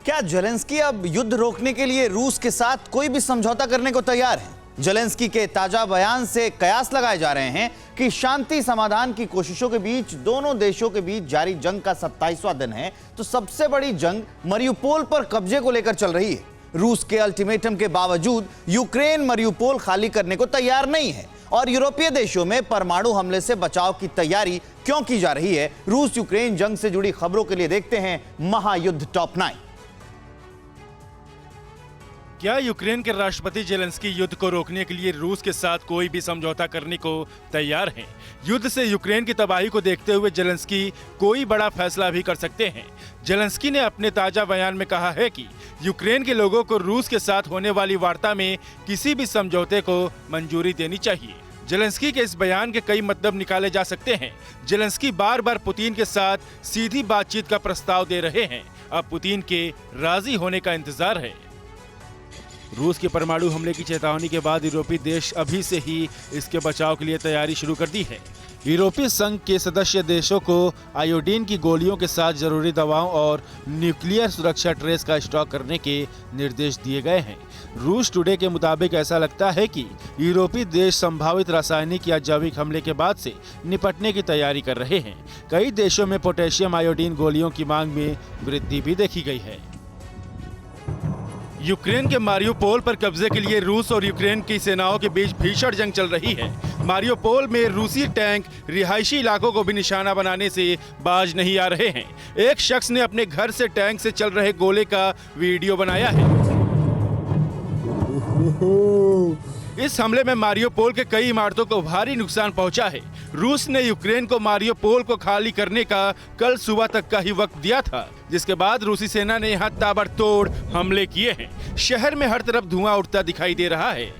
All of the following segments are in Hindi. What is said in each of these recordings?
क्या जेलेंस्की अब युद्ध रोकने के लिए रूस के साथ कोई भी समझौता करने को तैयार है? जेलेंस्की के ताजा बयान से कयास लगाए जा रहे हैं कि शांति समाधान की कोशिशों के बीच दोनों देशों के बीच जारी जंग का 27वां दिन है, तो सबसे बड़ी जंग मरियुपोल पर कब्जे को लेकर चल रही है। रूस के अल्टीमेटम के बावजूद यूक्रेन मरियुपोल खाली करने को तैयार नहीं है और यूरोपीय देशों में परमाणु हमले से बचाव की तैयारी क्यों की जा रही है? रूस यूक्रेन जंग से जुड़ी खबरों के लिए देखते हैं महायुद्ध टॉप 9। क्या यूक्रेन के राष्ट्रपति जेलेंस्की युद्ध को रोकने के लिए रूस के साथ कोई भी समझौता करने को तैयार हैं? युद्ध से यूक्रेन की तबाही को देखते हुए जेलेंस्की कोई बड़ा फैसला भी कर सकते हैं। जेलेंस्की ने अपने ताजा बयान में कहा है कि यूक्रेन के लोगों को रूस के साथ होने वाली वार्ता में किसी भी समझौते को मंजूरी देनी चाहिए। जेलेंस्की के इस बयान के कई मतलब निकाले जा सकते हैं। जेलेंस्की बार बार पुतिन के साथ सीधी बातचीत का प्रस्ताव दे रहे हैं। अब पुतिन के राजी होने का इंतजार है। रूस के परमाणु हमले की चेतावनी के बाद यूरोपीय देश अभी से ही इसके बचाव के लिए तैयारी शुरू कर दी है। यूरोपीय संघ के सदस्य देशों को आयोडीन की गोलियों के साथ जरूरी दवाओं और न्यूक्लियर सुरक्षा ट्रेस का स्टॉक करने के निर्देश दिए गए हैं। रूस टुडे के मुताबिक ऐसा लगता है कि यूरोपीय देश संभावित रासायनिक या जैविक हमले के बाद से निपटने की तैयारी कर रहे हैं। कई देशों में पोटेशियम आयोडीन गोलियों की मांग में वृद्धि भी देखी गई है। यूक्रेन के मारियुपोल पर कब्जे के लिए रूस और यूक्रेन की सेनाओं के बीच भीषण जंग चल रही है। मारियुपोल में रूसी टैंक रिहायशी इलाकों को भी निशाना बनाने से बाज नहीं आ रहे हैं। एक शख्स ने अपने घर से टैंक से चल रहे गोले का वीडियो बनाया है। इस हमले में मारियुपोल के कई इमारतों को भारी नुकसान पहुंचा है। रूस ने यूक्रेन को मारियुपोल को खाली करने का कल सुबह तक का ही वक्त दिया था, जिसके बाद रूसी सेना ने यहां ताबड़तोड़ हमले किए हैं। शहर में हर तरफ धुआं उठता दिखाई दे रहा है।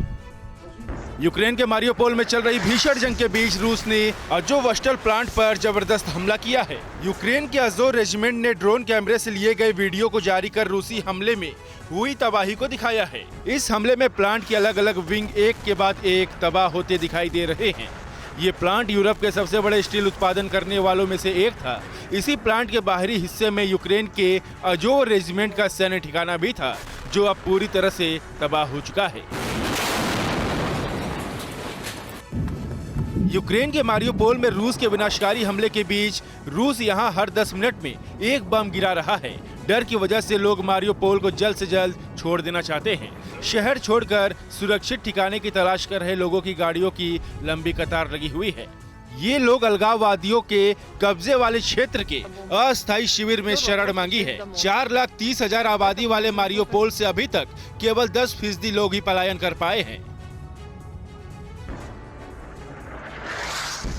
यूक्रेन के मारियुपोल में चल रही भीषण जंग के बीच रूस ने अजोवस्टल प्लांट पर जबरदस्त हमला किया है। यूक्रेन के अजोव रेजिमेंट ने ड्रोन कैमरे से लिए गए वीडियो को जारी कर रूसी हमले में हुई तबाही को दिखाया है। इस हमले में प्लांट के अलग अलग विंग एक के बाद एक तबाह होते दिखाई दे रहे हैं। ये प्लांट यूरोप के सबसे बड़े स्टील उत्पादन करने वालों में से एक था। इसी प्लांट के बाहरी हिस्से में यूक्रेन के अजोव रेजिमेंट का सैन्य ठिकाना भी था, जो अब पूरी तरह से तबाह हो चुका है। यूक्रेन के मारियुपोल में रूस के विनाशकारी हमले के बीच रूस यहां हर 10 मिनट में एक बम गिरा रहा है। डर की वजह से लोग मारियुपोल को जल्द से जल्द छोड़ देना चाहते हैं। शहर छोड़कर सुरक्षित ठिकाने की तलाश कर रहे लोगों की गाड़ियों की लंबी कतार लगी हुई है। ये लोग अलगाववादियों के कब्जे वाले क्षेत्र के अस्थायी शिविर में शरण मांगी है। 4,30,000 आबादी वाले मारियुपोल से अभी तक केवल 10% लोग ही पलायन कर पाए हैं।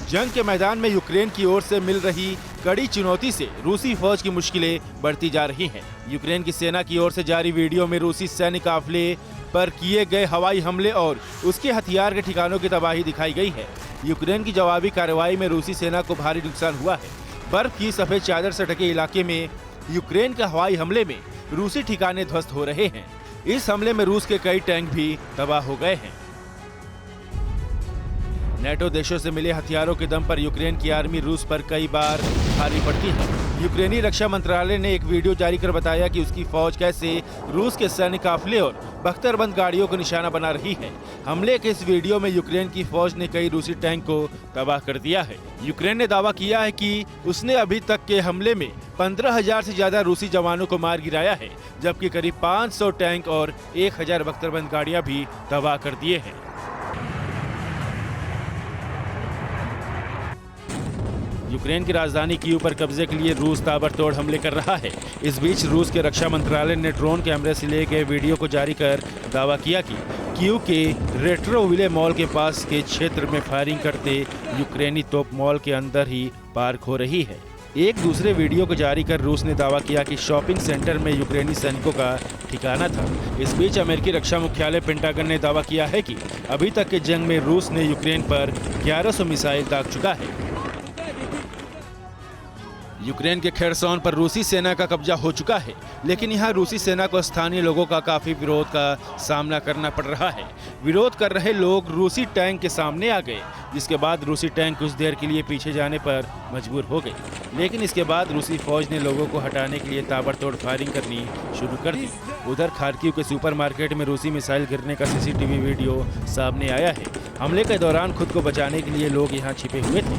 जंग के मैदान में यूक्रेन की ओर से मिल रही कड़ी चुनौती से रूसी फौज की मुश्किलें बढ़ती जा रही हैं। यूक्रेन की सेना की ओर से जारी वीडियो में रूसी सैन्य काफिले पर किए गए हवाई हमले और उसके हथियार के ठिकानों की तबाही दिखाई गई है। यूक्रेन की जवाबी कार्रवाई में रूसी सेना को भारी नुकसान हुआ है। बर्फ की सफेद चादर से ढके इलाके में यूक्रेन के हवाई हमले में रूसी ठिकाने ध्वस्त हो रहे हैं। इस हमले में रूस के कई टैंक भी तबाह हो गए हैं। नेटो देशों से मिले हथियारों के दम पर यूक्रेन की आर्मी रूस पर कई बार भारी पड़ती है। यूक्रेनी रक्षा मंत्रालय ने एक वीडियो जारी कर बताया कि उसकी फौज कैसे रूस के सैन्य काफिले और बख्तरबंद गाड़ियों को निशाना बना रही है। हमले के इस वीडियो में यूक्रेन की फौज ने कई रूसी टैंक को तबाह कर दिया है। यूक्रेन ने दावा किया है कि उसने अभी तक के हमले में 15,000 से ज्यादा रूसी जवानों को मार गिराया है, जबकि करीब 500 टैंक और 1,000 बख्तरबंद गाड़ियां भी तबाह कर दिए हैं। यूक्रेन की राजधानी कीव पर कब्जे के लिए रूस ताबड़तोड़ हमले कर रहा है। इस बीच रूस के रक्षा मंत्रालय ने ड्रोन कैमरे से लिए गए वीडियो को जारी कर दावा किया कि कीव के रेट्रोविले मॉल के पास के क्षेत्र में फायरिंग करते यूक्रेनी तोप मॉल के अंदर ही पार्क हो रही है। एक दूसरे वीडियो को जारी कर रूस ने दावा किया कि शॉपिंग सेंटर में यूक्रेनी सैनिकों का ठिकाना था। इस बीच अमेरिकी रक्षा मुख्यालय पेंटागन ने दावा किया है कि अभी तक के जंग में रूस ने यूक्रेन पर 1100 मिसाइल दाग चुका है। यूक्रेन के खेरसोन पर रूसी सेना का कब्जा हो चुका है, लेकिन यहाँ रूसी सेना को स्थानीय लोगों का काफी विरोध का सामना करना पड़ रहा है। विरोध कर रहे लोग रूसी टैंक के सामने आ गए, जिसके बाद रूसी टैंक कुछ देर के लिए पीछे जाने पर मजबूर हो गए, लेकिन इसके बाद रूसी फौज ने लोगों को हटाने के लिए ताबड़तोड़ फायरिंग करनी शुरू कर दी। उधर खार्किव के सुपरमार्केट में रूसी मिसाइल गिरने का सीसीटीवी वीडियो सामने आया है। हमले के दौरान खुद को बचाने के लिए लोग यहाँ छिपे हुए थे।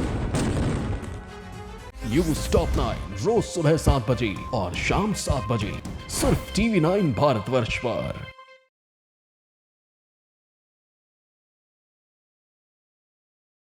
न्यूज़ टॉप 9 रोज सुबह 7 बजे और शाम 7 बजे सिर्फ TV9 भारतवर्ष पर।